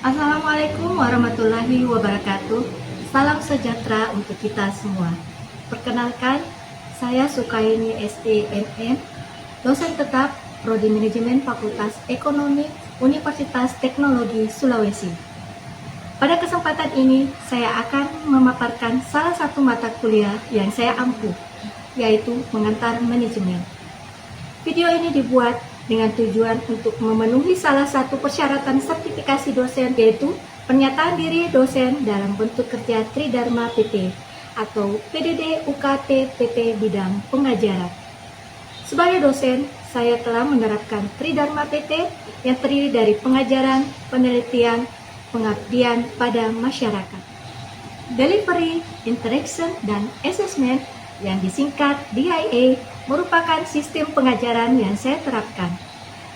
Assalamualaikum warahmatullahi wabarakatuh. Salam sejahtera untuk kita semua. Perkenalkan, saya Sukaini STMM, dosen tetap Prodi Manajemen Fakultas Ekonomi Universitas Teknologi Sulawesi. Pada kesempatan ini, saya akan memaparkan salah satu mata kuliah yang saya ampuh, yaitu Pengantar Manajemen. Video ini dibuat dengan tujuan untuk memenuhi salah satu persyaratan sertifikasi dosen, yaitu pernyataan diri dosen dalam bentuk kerja Tridharma PT atau PDD UKT PT bidang pengajaran. Sebagai dosen, saya telah menerapkan Tridharma PT yang terdiri dari pengajaran, penelitian, pengabdian pada masyarakat, delivery, interaction, dan assessment yang disingkat DIA merupakan sistem pengajaran yang saya terapkan.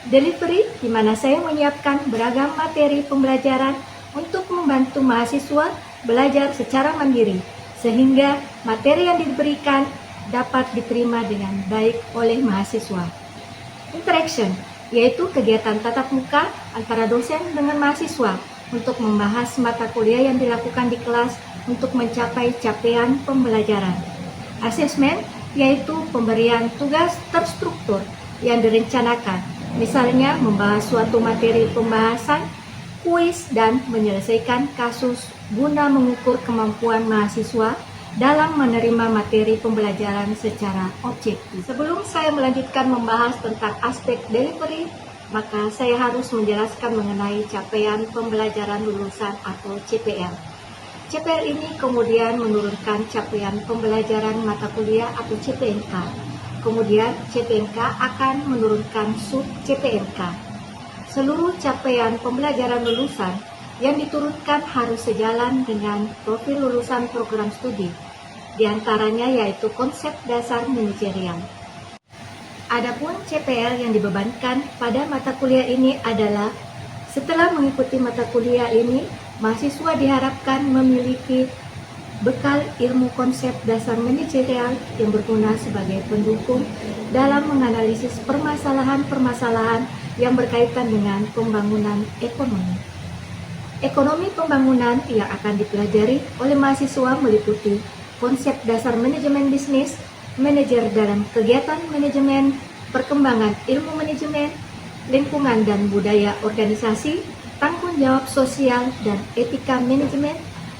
Delivery, di mana saya menyiapkan beragam materi pembelajaran untuk membantu mahasiswa belajar secara mandiri, sehingga materi yang diberikan dapat diterima dengan baik oleh mahasiswa. Interaction, yaitu kegiatan tatap muka antara dosen dengan mahasiswa untuk membahas mata kuliah yang dilakukan di kelas untuk mencapai capaian pembelajaran. Assessment, yaitu pemberian tugas terstruktur yang direncanakan, misalnya membahas suatu materi pembahasan, kuis, dan menyelesaikan kasus guna mengukur kemampuan mahasiswa dalam menerima materi pembelajaran secara objektif. Sebelum saya melanjutkan membahas tentang aspek delivery, maka saya harus menjelaskan mengenai capaian pembelajaran lulusan atau CPL. CPL ini kemudian menurunkan capaian pembelajaran mata kuliah atau CPNK. Kemudian CPNK akan menurunkan sub CPNK. Seluruh capaian pembelajaran lulusan yang diturunkan harus sejalan dengan profil lulusan program studi, di antaranya yaitu konsep dasar manajerial. Adapun CPL yang dibebankan pada mata kuliah ini adalah setelah mengikuti mata kuliah ini, mahasiswa diharapkan memiliki bekal ilmu konsep dasar manajerial yang berguna sebagai pendukung dalam menganalisis permasalahan-permasalahan yang berkaitan dengan pembangunan ekonomi. Ekonomi pembangunan yang akan dipelajari oleh mahasiswa meliputi konsep dasar manajemen bisnis, manajer dalam kegiatan manajemen, perkembangan ilmu manajemen, lingkungan dan budaya organisasi, tanggung jawab sosial dan etika manajemen,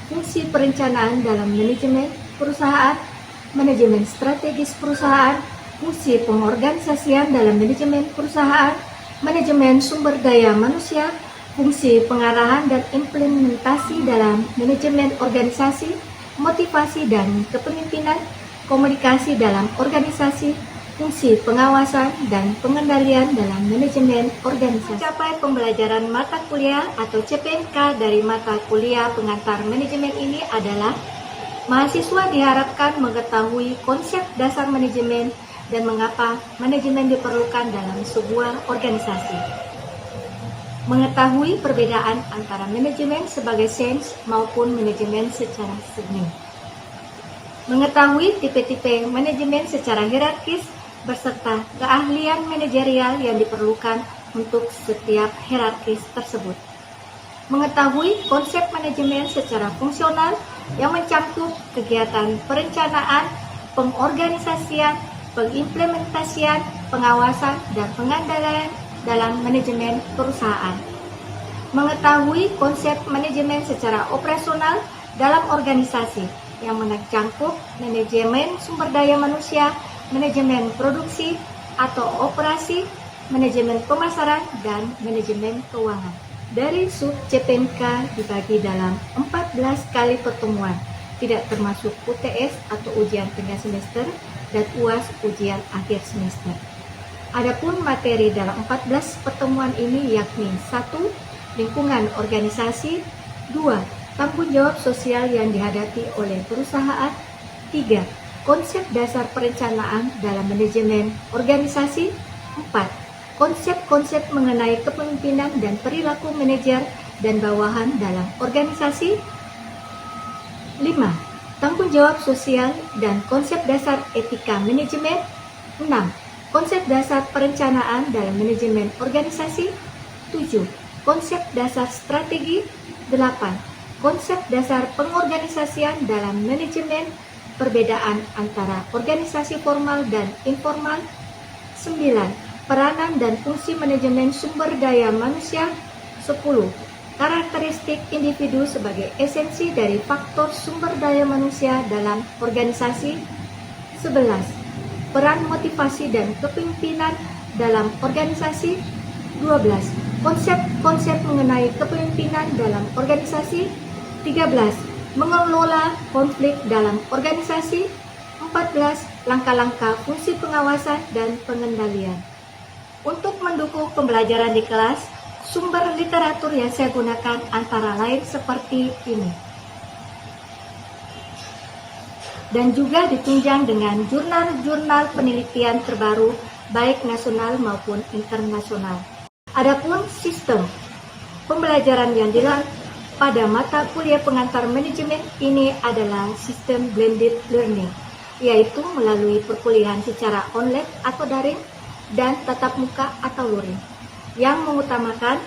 fungsi perencanaan dalam manajemen perusahaan, manajemen strategis perusahaan, fungsi pengorganisasian dalam manajemen perusahaan, manajemen sumber daya manusia, fungsi pengarahan dan implementasi dalam manajemen organisasi, motivasi dan kepemimpinan, komunikasi dalam organisasi, fungsi pengawasan dan pengendalian dalam manajemen organisasi. Mencapai pembelajaran mata kuliah atau CPNK dari mata kuliah pengantar manajemen ini adalah mahasiswa diharapkan mengetahui konsep dasar manajemen dan mengapa manajemen diperlukan dalam sebuah organisasi. Mengetahui perbedaan antara manajemen sebagai sains maupun manajemen secara seni. Mengetahui tipe-tipe manajemen secara hierarkis beserta keahlian manajerial yang diperlukan untuk setiap hierarkis tersebut. Mengetahui konsep manajemen secara fungsional yang mencakup kegiatan perencanaan, pengorganisasian, pengimplementasian, pengawasan, dan pengandaian dalam manajemen perusahaan. Mengetahui konsep manajemen secara operasional dalam organisasi yang mencakup manajemen sumber daya manusia, manajemen produksi atau operasi, manajemen pemasaran, dan manajemen keuangan. Dari sub CPNK dibagi dalam 14 kali pertemuan, tidak termasuk UTS atau ujian tengah semester dan UAS ujian akhir semester. Adapun materi dalam 14 pertemuan ini yakni 1. Lingkungan organisasi, 2. Tanggung jawab sosial yang dihadapi oleh perusahaan, 3. Konsep dasar perencanaan dalam manajemen organisasi, 4. Konsep-konsep mengenai kepemimpinan dan perilaku manajer dan bawahan dalam organisasi, 5. Tanggung jawab sosial dan konsep dasar etika manajemen, 6. Konsep dasar perencanaan dalam manajemen organisasi, 7. Konsep dasar strategi. 8. Konsep dasar pengorganisasian dalam manajemen, perbedaan antara organisasi formal dan informal. 9. Peranan dan fungsi manajemen sumber daya manusia. 10. Karakteristik individu sebagai esensi dari faktor sumber daya manusia dalam organisasi. 11. Peran motivasi dan kepemimpinan dalam organisasi. 12. Konsep-konsep mengenai kepemimpinan dalam organisasi. 13. Mengelola konflik dalam organisasi. 14. Langkah-langkah fungsi pengawasan dan pengendalian. Untuk mendukung pembelajaran di kelas, sumber literatur yang saya gunakan antara lain seperti ini. Dan juga ditunjang dengan jurnal-jurnal penelitian terbaru, baik nasional maupun internasional. Adapun sistem pembelajaran yang dilakukan pada mata kuliah pengantar manajemen ini adalah sistem blended learning, yaitu melalui perkuliahan secara online atau daring dan tatap muka atau luring, yang mengutamakan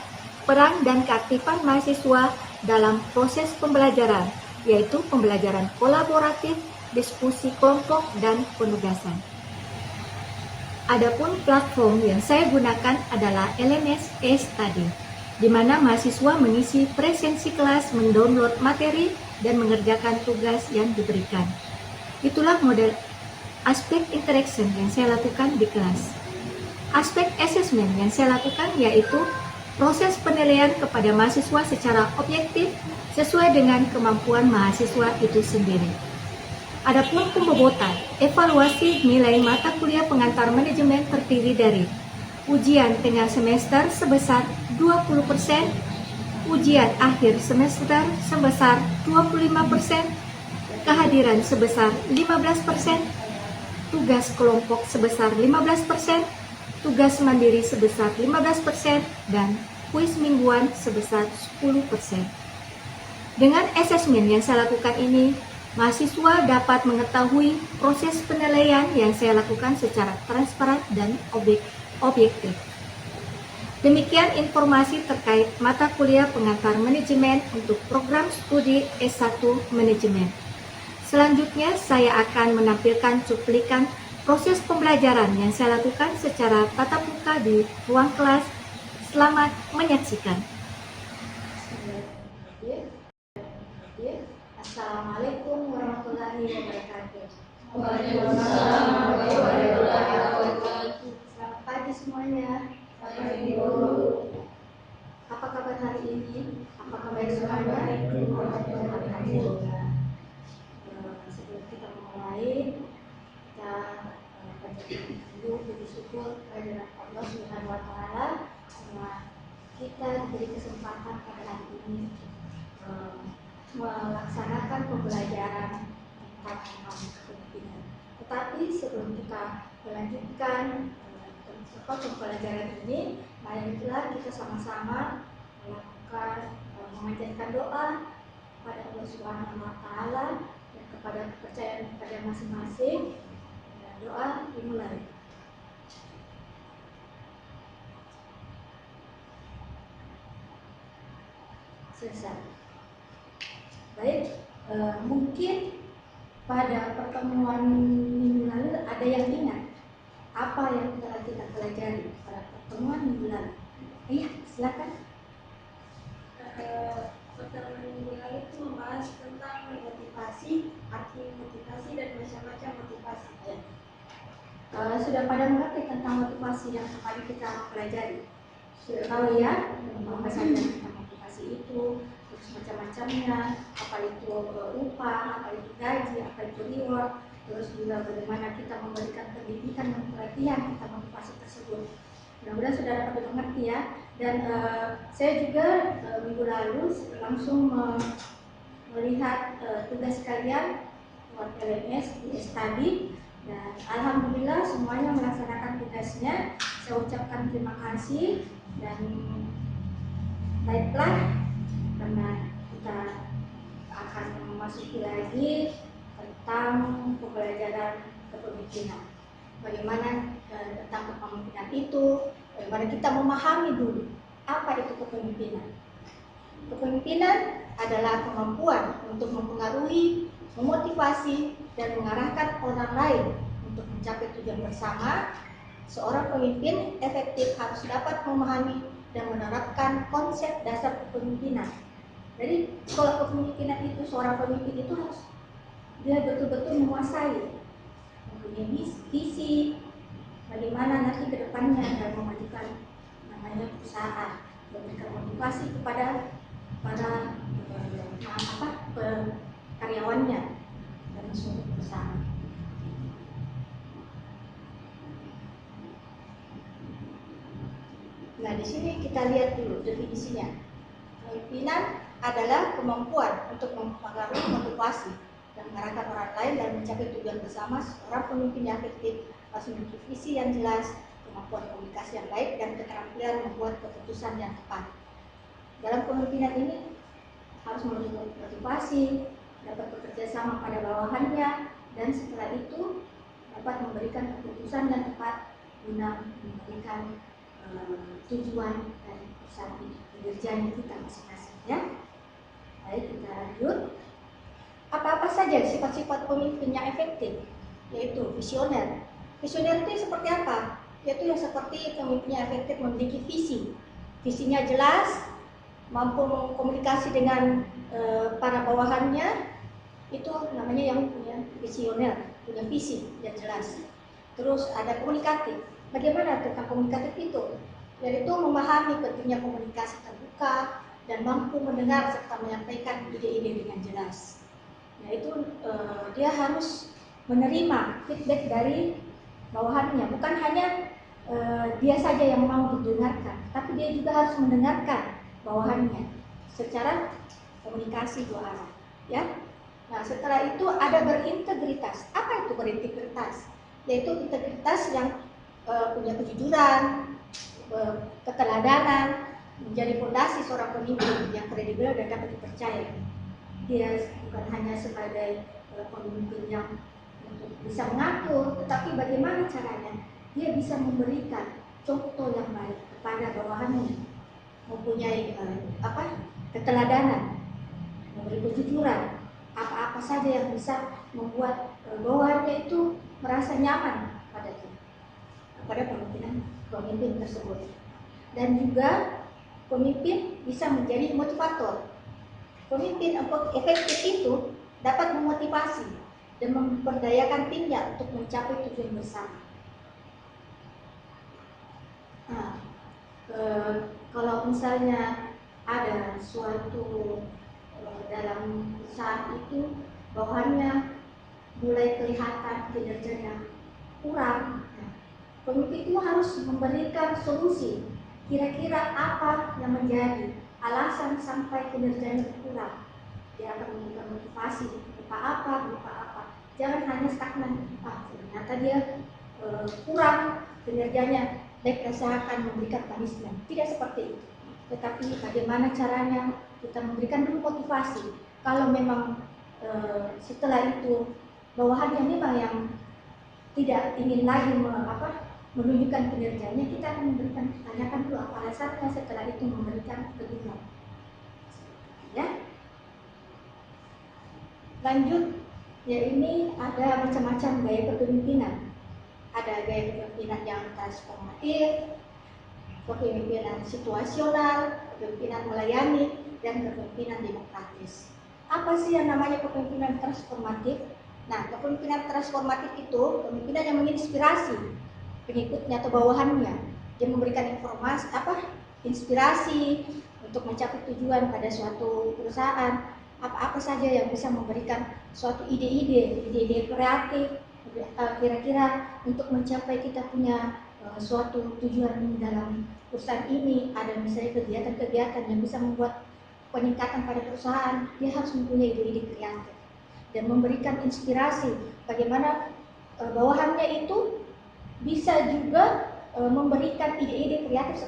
peran dan keaktifan mahasiswa dalam proses pembelajaran, yaitu pembelajaran kolaboratif, diskusi kelompok, dan penugasan. Adapun platform yang saya gunakan adalah LMS e-Study, di mana mahasiswa mengisi presensi kelas, mendownload materi, dan mengerjakan tugas yang diberikan. Itulah model aspek interaction yang saya lakukan di kelas. Aspek assessment yang saya lakukan yaitu proses penilaian kepada mahasiswa secara objektif sesuai dengan kemampuan mahasiswa itu sendiri. Adapun pembobotan, evaluasi nilai mata kuliah pengantar manajemen terdiri dari ujian tengah semester sebesar 20%, ujian akhir semester sebesar 25%, kehadiran sebesar 15%, tugas kelompok sebesar 15%, tugas mandiri sebesar 15%, dan kuis mingguan sebesar 10%. Dengan asesmen yang saya lakukan ini, mahasiswa dapat mengetahui proses penilaian yang saya lakukan secara transparan dan objektif. Demikian informasi terkait mata kuliah pengantar manajemen untuk program studi S1 Manajemen. Selanjutnya, saya akan menampilkan cuplikan proses pembelajaran yang saya lakukan secara tatap muka di ruang kelas. Selamat menyaksikan. Assalamualaikum warahmatullahi wabarakatuh. Waalaikumsalam warahmatullahi wabarakatuh. Selamat pagi semuanya. Pagi. Apa kabar hari ini? Apakah baik semuanya? Alhamdulillah. Sebelum kita memulai, kita panjatkan dulu puji syukur kehadirat Allah Subhanahu wa Ta'ala karena kita diberi kesempatan pada hari ini melaksanakan pembelajaran tentang kepemimpinan. Tetapi sebelum kita melanjutkan pembelajaran ini, marilah kita sama-sama melakukan memanjatkan doa kepada Allah Subhanahu wa Ta'ala dan kepada kepercayaan kepada masing-masing. Doa dimulai. Selesai. Baik, mungkin pada pertemuan minggu lalu ada yang ingat apa yang telah kita pelajari pada pertemuan minggu lalu. Iya, silakan. Pertemuan minggu lalu itu membahas tentang motivasi, arti motivasi dan macam-macam motivasi. Sudah pada mengerti tentang motivasi yang tadi kita pelajari? Sudah tahu ya apa saja tentang motivasi itu, terus macam-macamnya, apa itu upah, apa itu gaji, apa itu reward, terus juga bagaimana kita memberikan pendidikan dan pelatihan tentang motivasi tersebut. Mudah-mudahan sudah dapat dimengerti ya. Dan saya juga minggu lalu langsung melihat tugas kalian buat LMS di Study, dan alhamdulillah semuanya melaksanakan tugasnya. Saya ucapkan terima kasih dan baiklah, karena kita akan memasuki lagi tentang pembelajaran kepemimpinan. Bagaimana tentang kepemimpinan itu, bagaimana kita memahami dulu Apa itu kepemimpinan? Kepemimpinan adalah kemampuan untuk mempengaruhi, memotivasi, dan mengarahkan orang lain untuk mencapai tujuan bersama. Seorang pemimpin efektif harus dapat memahami dan menerapkan konsep dasar kepemimpinan. Jadi kalau kepemimpinan itu, seorang pemimpin itu harus dia betul-betul menguasai, mempunyai visi, bagaimana nanti ke depannya dan memajukan namanya perusahaan, memberikan motivasi kepada para karyawannya dalam suatu perusahaan. Nah, di sini kita lihat dulu definisinya. Kepemimpinan adalah kemampuan untuk mempengaruhi, motivasi, dan mengarahkan orang lain dan mencapai tujuan bersama. Seorang pemimpin yang efektif harus memiliki visi yang jelas, kemampuan komunikasi yang baik, dan keterampilan membuat keputusan yang tepat. Dalam kepemimpinan ini harus memiliki motivasi, dapat bekerja sama pada bawahannya, dan setelah itu dapat memberikan keputusan yang tepat guna memberikan tujuan dari perusahaan kinerjanya kita masing-masing, ya. Baik, kita lanjut. Apa-apa saja sifat-sifat pemimpin yang efektif? Yaitu visioner. Visioner itu seperti apa? Yaitu yang seperti pemimpinnya efektif memiliki visi. Visinya jelas, mampu komunikasi dengan para bawahannya, itu namanya yang punya visioner, punya visi yang jelas. Terus ada komunikatif. Bagaimana tentang komunikatif itu? Yaitu memahami pentingnya komunikasi terbuka dan mampu mendengar serta menyampaikan ide-ide dengan jelas. Yaitu dia harus menerima feedback dari bawahannya, bukan hanya dia saja yang mau didengarkan, tapi dia juga harus mendengarkan bawahannya secara komunikasi dua arah, ya. Nah, setelah itu ada berintegritas. Apa itu berintegritas? Yaitu integritas yang punya kejujuran, keteladanan, menjadi fondasi seorang pemimpin yang kredibel dan dapat dipercaya. Dia bukan hanya sebagai pemimpin yang bisa mengatur, tetapi bagaimana caranya dia bisa memberikan contoh yang baik kepada bawahannya, mempunyai keteladanan, memberi kejujuran, apa-apa saja yang bisa membuat bawahannya itu merasa nyaman pada pemimpin tersebut. Dan juga pemimpin bisa menjadi motivator. Pemimpin efektif itu dapat memotivasi dan memberdayakan timnya untuk mencapai tujuan bersama. Nah, kalau misalnya ada suatu dalam saat itu bawahannya mulai kelihatan kinerjanya kurang, pemimpin itu harus memberikan solusi. Kira-kira apa yang menjadi alasan sampai kinerjanya kurang? Dia akan memberikan motivasi berupa apa. Jangan hanya stagnan. Ternyata dia kurang kinerjanya, baik saya akan memberikan punishment. Tidak seperti itu. Tetapi bagaimana caranya kita memberikan dulu motivasi. Kalau memang setelah itu bawahannya memang yang tidak ingin lagi menunjukkan kinerjanya, kita akan tanyakan dulu apa alasannya, setelah itu memberikan teguran. Ya. Lanjut, ya ini ada macam-macam gaya kepemimpinan. Ada gaya kepemimpinan yang transformatif, kepemimpinan situasional, kepemimpinan melayani, dan kepemimpinan demokratis. Apa sih yang namanya kepemimpinan transformatif? Nah, kepemimpinan transformatif itu kepemimpinan yang menginspirasi pengikutnya atau bawahannya. Dia memberikan inspirasi untuk mencapai tujuan pada suatu perusahaan. Apa-apa saja yang bisa memberikan suatu ide-ide kreatif, kira-kira untuk mencapai kita punya suatu tujuan dalam perusahaan ini. Ada misalnya kegiatan-kegiatan yang bisa membuat peningkatan pada perusahaan. Dia harus mempunyai ide-ide kreatif dan memberikan inspirasi bagaimana bawahannya itu bisa juga memberikan ide-ide kreatif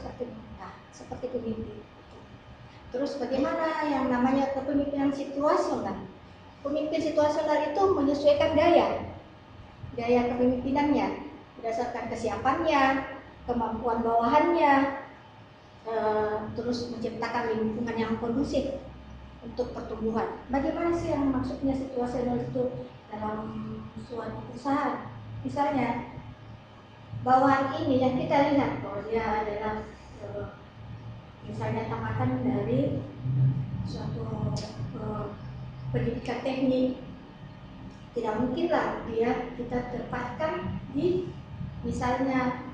seperti pemimpin. Terus bagaimana yang namanya kepemimpinan situasional? Pemimpin situasional itu menyesuaikan gaya kepemimpinannya berdasarkan kesiapannya, kemampuan bawahannya, terus menciptakan lingkungan yang kondusif untuk pertumbuhan. Bagaimana sih yang maksudnya situasional itu dalam suatu perusahaan? Misalnya bawahan ini yang kita lihat bahwa dia adalah misalnya tamatan dari suatu pendidikan teknik, tidak mungkinlah dia kita tempatkan di misalnya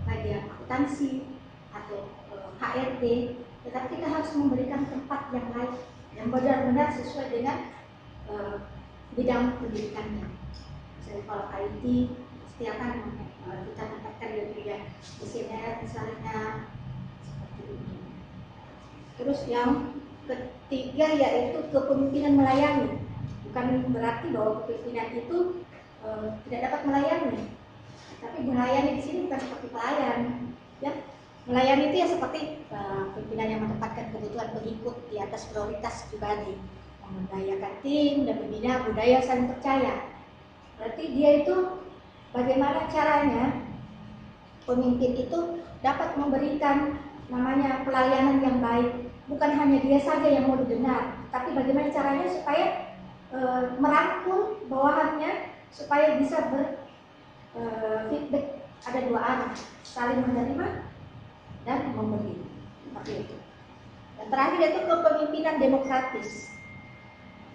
bagian akuntansi atau HRD, tetapi kita harus memberikan tempat yang lain yang benar-benar sesuai dengan bidang pendidikannya. Misalnya kalau IT pasti akan kita tempatkan di bidang desainer misalnya, seperti itu. Terus yang ketiga yaitu kepemimpinan melayani. Bukan berarti bahwa kepemimpinan itu tidak dapat melayani, tapi melayani di sini bukan seperti pelayan, ya. Melayani itu ya seperti pimpinan yang menempatkan kebutuhan pengikut di atas prioritas pribadi, memberdayakan tim dan membina budaya saling percaya. Berarti dia itu bagaimana caranya pemimpin itu dapat memberikan namanya pelayanan yang baik. Bukan hanya dia saja yang mau didengar, tapi bagaimana caranya supaya merangkul bawahannya supaya bisa feedback, ada dua arah, saling menerima dan memberi, seperti itu. Dan terakhir itu kepemimpinan demokratis.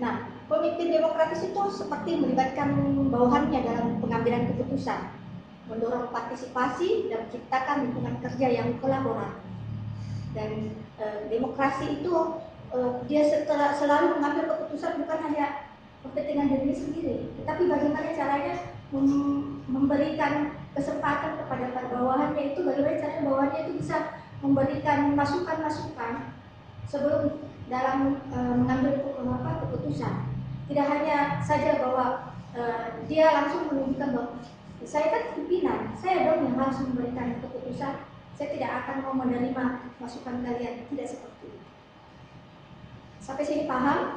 Nah, pemimpin demokratis itu seperti melibatkan bawahannya dalam pengambilan keputusan, mendorong partisipasi dan menciptakan lingkungan kerja yang kolaboratif. Dan demokrasi itu dia selalu mengambil keputusan bukan hanya kepentingan dirinya sendiri, tetapi bagaimana caranya memberikan kesempatan kepada bawahannya itu, bagaimana caranya bawahannya itu bisa memberikan masukan-masukan sebelum dalam mengambil keputusan. Tidak hanya saja bahwa dia langsung menunjukkan bahwa saya kan pimpinan, saya dong yang harus memberikan keputusan, saya tidak akan mau menerima masukan kalian, tidak seperti itu. Sampai sini paham?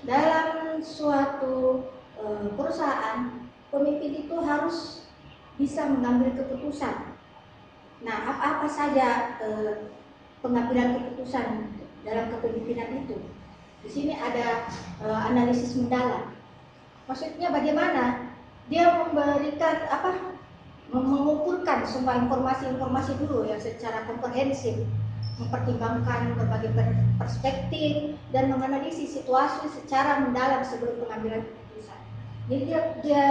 Dalam suatu perusahaan, pemimpin itu harus bisa mengambil keputusan. Nah, apa-apa saja pengambilan keputusan dalam kepemimpinan itu. Di sini ada analisis mendalam. Maksudnya bagaimana dia memberikan mengumpulkan semua informasi-informasi dulu yang secara komprehensif, mempertimbangkan berbagai perspektif dan menganalisis situasi secara mendalam sebelum pengambilan keputusan. Jadi dia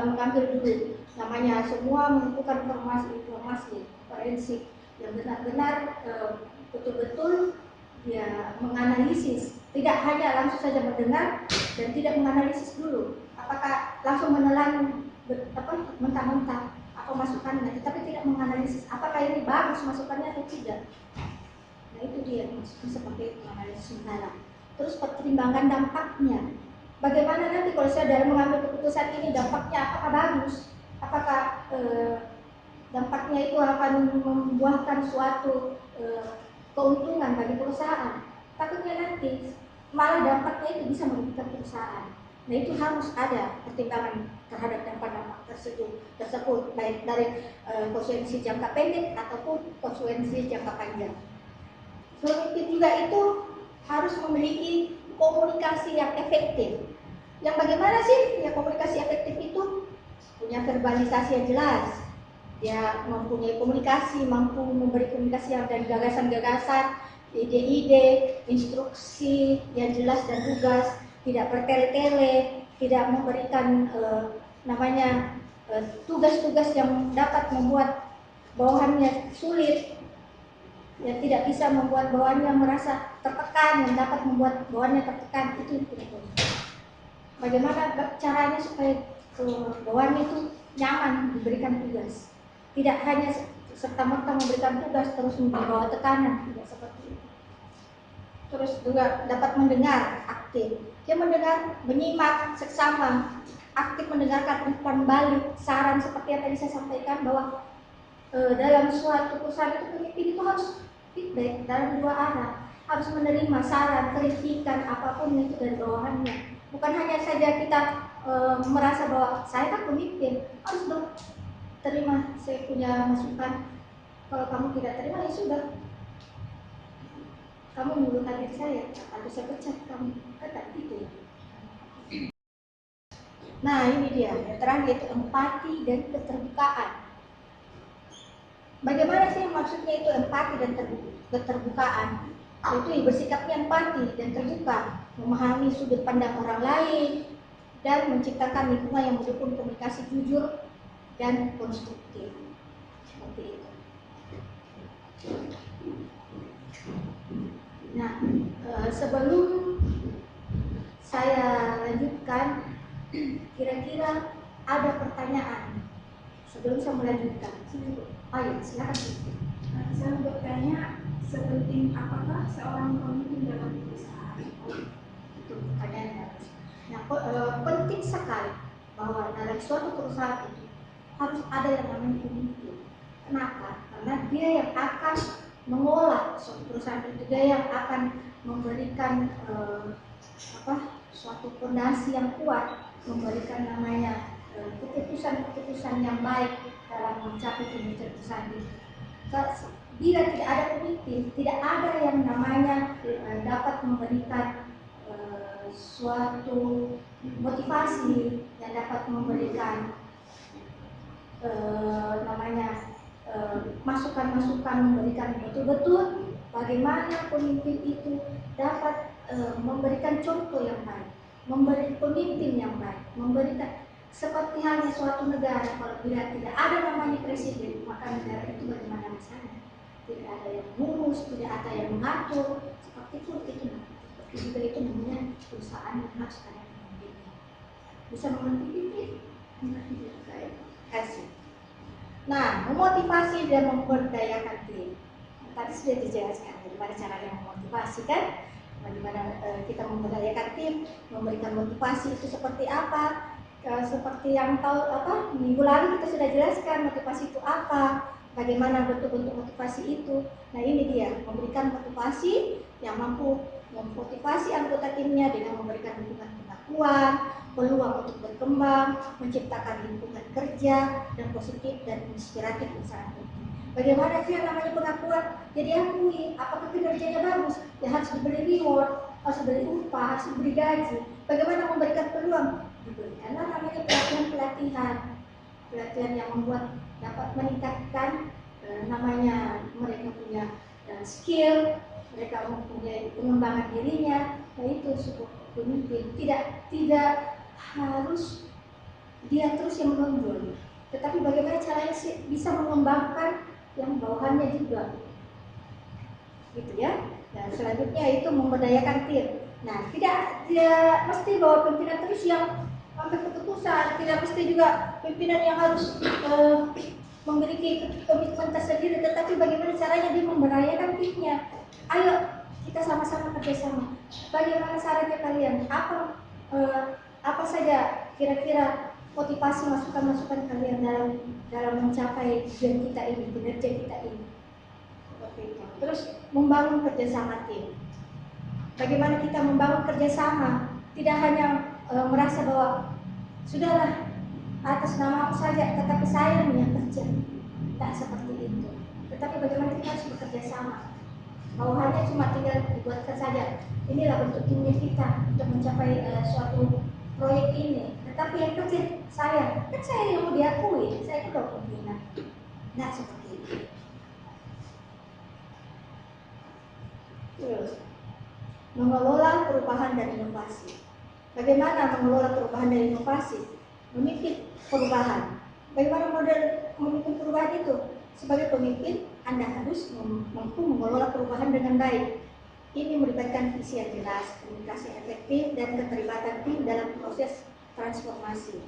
mengambil dulu namanya semua, mengumpulkan informasi forensik yang benar-benar betul-betul dia menganalisis, tidak hanya langsung saja mendengar dan tidak menganalisis dulu apakah langsung menelan mentah-mentah apa masukannya, tetapi tidak menganalisis apakah ini bagus masukannya atau tidak. Nah, itu dia maksudnya seperti analisis mendalam. Terus pertimbangan dampaknya, bagaimana nanti kalau saya dalam mengambil keputusan ini dampaknya apakah bagus, apakah dampaknya itu akan membuahkan suatu keuntungan bagi perusahaan. Takutnya nanti malah dampaknya itu bisa merugikan perusahaan. Nah, itu harus ada pertimbangan terhadap dampak tersebut baik dari konsekuensi jangka pendek ataupun konsekuensi jangka panjang. Pemimpin juga itu harus memiliki komunikasi yang efektif. Yang bagaimana sih? Ya, komunikasi efektif itu punya verbalisasi yang jelas. Dia mempunyai komunikasi, mampu memberi komunikasi yang dan gagasan-gagasan, ide-ide, instruksi yang jelas dan lugas, tidak bertele-tele, tidak memberikan tugas-tugas yang dapat membuat bawahannya sulit, yang tidak bisa membuat bawahannya merasa tertekan, yang dapat membuat bawahannya tertekan, itu tidak boleh. Bagaimana caranya supaya bawahannya itu nyaman diberikan tugas, tidak hanya serta-merta memberikan tugas terus membawa tekanan, tidak seperti itu. Terus juga dapat mendengar aktif. Dia mendengar, menyimak seksama, aktif mendengarkan umpan balik, saran seperti yang tadi saya sampaikan bahwa dalam suatu perusahaan itu pemimpin itu harus feedback dalam dua arah, harus menerima saran, kritikan apapun itu dari bawahannya. Bukan hanya saja kita merasa bahwa saya kan pemimpin, harus dong terima saya punya masukan. Kalau kamu tidak terima, ya sudah, kamu mengundurkan diri saya atau saya pecat kamu, kan gitu ya. Nah ini dia yang terakhir, itu empati dan keterbukaan. Bagaimana sih maksudnya itu empati dan keterbukaan? Itu bersikapnya empati dan terbuka, memahami sudut pandang orang lain, dan menciptakan lingkungan yang mendukung komunikasi jujur dan konstruktif. Seperti itu. Nah, sebelum saya lanjutkan, kira-kira ada pertanyaan sebelum saya melanjutkan? Ayo, silakan. Saya bertanya, sepenting apakah seorang pemimpin dalam perusahaan? Itu pertanyaan bagus. Nah, penting sekali bahwa dalam suatu perusahaan itu harus ada yang namanya pemimpin. Kenapa? Karena dia yang akan mengolah suatu perusahaan itu, dia yang akan memberikan suatu fondasi yang kuat, memberikan namanya keputusan-keputusan yang baik dalam mencapai tujuan perusahaan itu. Bila tidak ada pemimpin, tidak ada yang namanya dapat memberikan suatu motivasi yang dapat memberikan masukan-masukan, memberikan betul-betul bagaimana pemimpin itu dapat memberikan contoh yang baik, memberi pemimpin yang baik, memberikan seperti halnya suatu negara. Kalau tidak ada namanya presiden, maka negara itu bagaimana misalnya? Tidak ada yang mengurus, tidak ada yang mengatur, seperti itu. Seperti juga itu namanya perusahaan yang harus ada pemimpinnya. Bisa mengerti ini? Mengerti juga ya. Kasih. Nah, memotivasi dan memberdayakan tim. Tadi sudah dijelaskan bagaimana caranya memotivasi kan? Bagaimana kita memberdayakan tim, memberikan motivasi itu seperti apa? Seperti yang minggu lalu kita sudah jelaskan motivasi itu apa, bagaimana bentuk-bentuk motivasi itu. Nah ini dia, memberikan motivasi yang mampu memotivasi anggota timnya dengan memberikan dukungan pengakuan, peluang untuk berkembang, menciptakan lingkungan kerja dan positif dan inspiratif yang penting. Bagaimana sih yang namanya pengakuan? Jadi akui, apakah kinerjanya bagus? Ya harus diberi reward, harus diberi upah, harus diberi gaji. Bagaimana memberikan peluang? Diberikanlah namanya pelatihan yang membuat dapat meningkatkan namanya mereka punya skill, mereka mempunyai pengembangan dirinya. Nah itu sebuah pemimpin tidak harus dia terus yang menonjol, tetapi bagaimana caranya sih bisa mengembangkan yang bawahannya juga, gitu ya. Dan selanjutnya itu memberdayakan tim. Nah tidak mesti bahwa pimpinan terus yang ambil keputusan, tidak mesti juga pimpinan yang harus memiliki komitmen tersendiri, tetapi bagaimana caranya dia memberdayakan timnya. Ayo kita sama-sama kerjasama. Bagaimana caranya kalian? Apa saja kira-kira motivasi masukan-masukan kalian dalam mencapai tujuan kita ini, kinerja kita ini. Seperti itu. Terus membangun kerjasama tim. Bagaimana kita membangun kerjasama? Tidak hanya merasa bahwa sudahlah atas nama aku saja, tetapi saya yang kerja. Tak seperti itu. Tetapi bagaimana kita harus bekerja sama? Bawahannya cuma tinggal dibuatkan saja. Inilah bentuk timnya kita untuk mencapai suatu proyek ini. Tetapi yang kerja saya, kan saya yang mau diakui, saya juga pimpinan. Nah seperti itu. Terus mengelola perubahan dan inovasi. Bagaimana mengelola perubahan dan inovasi? Memimpin perubahan. Bagaimana model memimpin perubahan itu? Sebagai pemimpin, Anda harus mampu mengelola perubahan dengan baik. Ini melibatkan visi yang jelas, komunikasi yang efektif, dan keterlibatan tim dalam proses transformasi.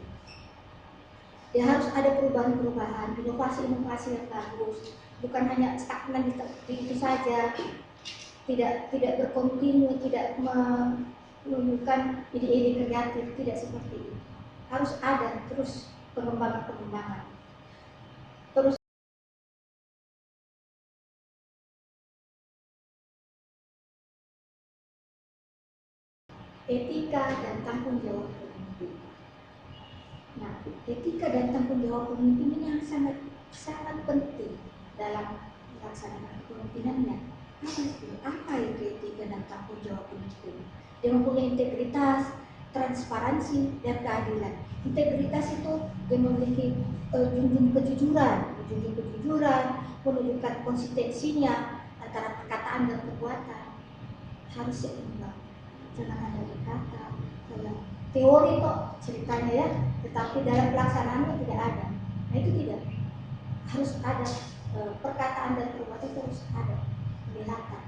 Ya harus ada perubahan-perubahan, inovasi-inovasi yang bagus, bukan hanya stagnan di itu saja, tidak berkontinu, tidak menunjukkan ide-ide kreatif, tidak seperti itu. Harus ada terus pengembangan-pengembangan. Terus etika dan tanggung jawab pemimpin. etika dan tanggung jawab pemimpin ini yang sangat sangat penting dalam melaksanakan kepemimpinannya. Apa itu etika dan tanggung jawab pemimpin? Dia mempunyai integritas, transparansi, dan keadilan. Integritas itu dia memiliki junjung kejujuran, menunjukkan konsistensinya antara perkataan dan perbuatan. Harus seimbang, jangan hanya berkata, teori kok ceritanya ya, tetapi dalam pelaksanaannya tidak ada. Nah itu tidak, harus ada perkataan dan perbuatan itu harus ada, kelihatan.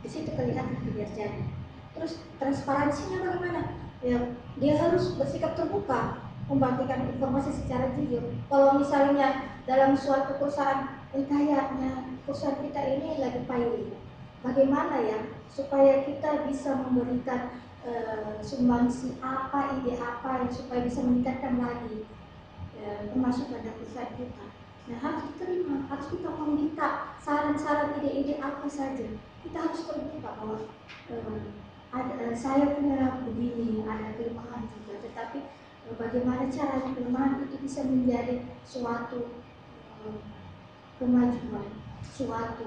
Di situ kelihatan kinerjanya. Terus transparansinya bagaimana? Ya, dia harus bersikap terbuka, membagikan informasi secara jujur. Kalau misalnya dalam suatu perusahaan, kayaknya perusahaan kita ini lagi payung, bagaimana ya supaya kita bisa memberikan sumbangsi apa, ide apa yang supaya bisa meningkatkan lagi pemasukan dari perusahaan kita. Nah harus diterima, harus kita meminta saran-saran, ide-ide apa saja. Kita harus terbuka bahwa saya punya begini, ada kelemahan juga, tetapi bagaimana caranya kelemahan itu bisa menjadi suatu kemajuan, suatu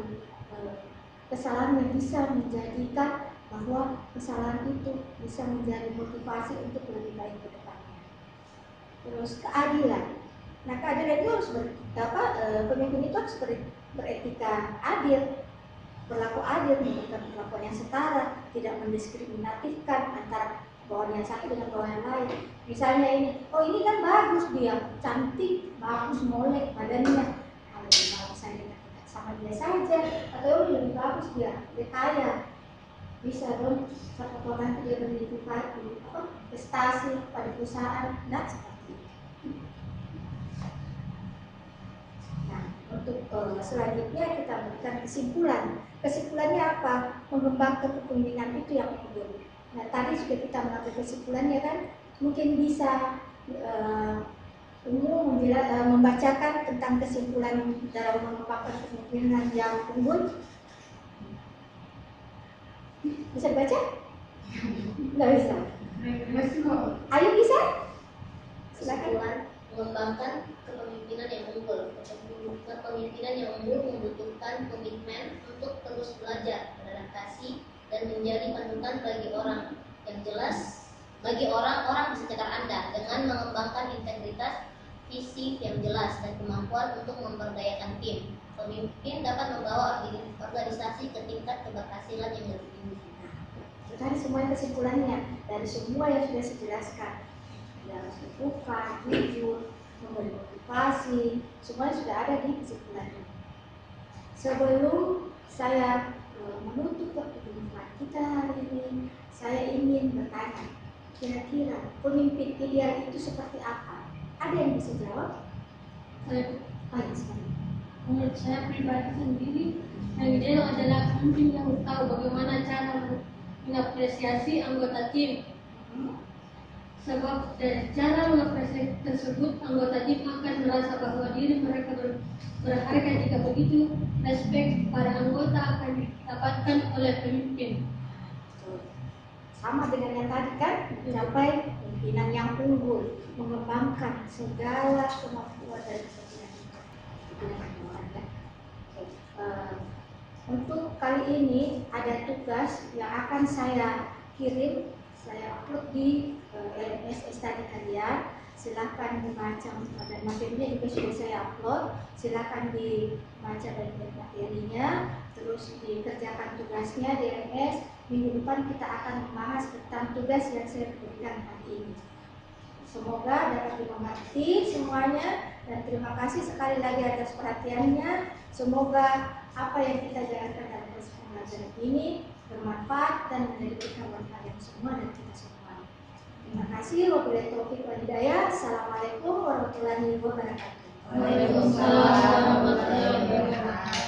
kesalahan yang bisa menjadikan bahwa kesalahan itu bisa menjadi motivasi untuk lebih baik ke depannya. Terus keadilan. Nah keadilan itu harus pemimpin itu harus beretika adil, berlaku adil, memberikan perlakuan yang setara, tidak mendiskriminatifkan antara bawahan yang satu dengan bawahan yang lain. Misalnya ini, oh ini kan bagus dia, cantik, bagus, molek badannya, kalau lebih bagus saya sama dia saja, atau lebih bagus dia kaya, bisa dong satu orang dia memiliki prestasi pada perusahaan dan seperti itu. Nah untuk selanjutnya kita berikan kesimpulan. Kesimpulannya apa? Mengembangkan kepemimpinan itu yang unggul. Nah tadi sudah kita mengambil kesimpulannya kan, mungkin bisa membacakan tentang kesimpulan dalam mengembangkan kepemimpinan yang unggul. Bisa baca? Nggak bisa. Ayo bisa? Silakan. Mengembangkan kepemimpinan yang unggul. Kepemimpinan yang unggul membutuhkan komitmen untuk terus belajar, beradaptasi, dan menjadi panutan bagi orang yang jelas, bagi orang-orang di sekitar Anda dengan mengembangkan integritas, visi yang jelas, dan kemampuan untuk memberdayakan tim. Pemimpin dapat membawa organisasi ke tingkat keberhasilan yang lebih tinggi. Tadi semua kesimpulannya dari semua yang sudah saya jelaskan. Dia harus terbuka, jujur, memberi motivasi, semuanya sudah ada di kesimpulannya. Sebelum saya menutup pertemuan kita hari ini, saya ingin bertanya, kira-kira pemimpin ideal itu seperti apa? Ada yang bisa jawab? Menurut saya pribadi sendiri, yang ideal adalah pemimpin yang tahu bagaimana cara mengapresiasi anggota tim. Sebab dari cara mengapresiasi tersebut, anggota tim akan merasa bahwa diri mereka berharga. Jika begitu, respek pada anggota akan didapatkan oleh pemimpin. Sama dengan yang tadi kan, mencapai pimpinan yang unggul, mengembangkan segala kemampuan dari pimpinan itu. Untuk kali ini ada tugas yang akan saya kirim, saya upload di LMS Study kalian. Silahkan dibaca dan materinya juga sudah saya upload. Silahkan dibaca dan materinya, terus dikerjakan tugasnya di LMS. Minggu depan kita akan membahas tentang tugas yang saya berikan hari ini. Semoga dapat dimengerti semuanya, dan terima kasih sekali lagi atas perhatiannya. Semoga apa yang kita jalankan dalam proses pembelajaran ini bermanfaat dan menjadi berkah kalian semua dan kita semua. Terima kasih. Wabillahi taufiq wal hidayah. Assalamualaikum warahmatullahi wabarakatuh. Waalaikumsalam warahmatullahi wabarakatuh.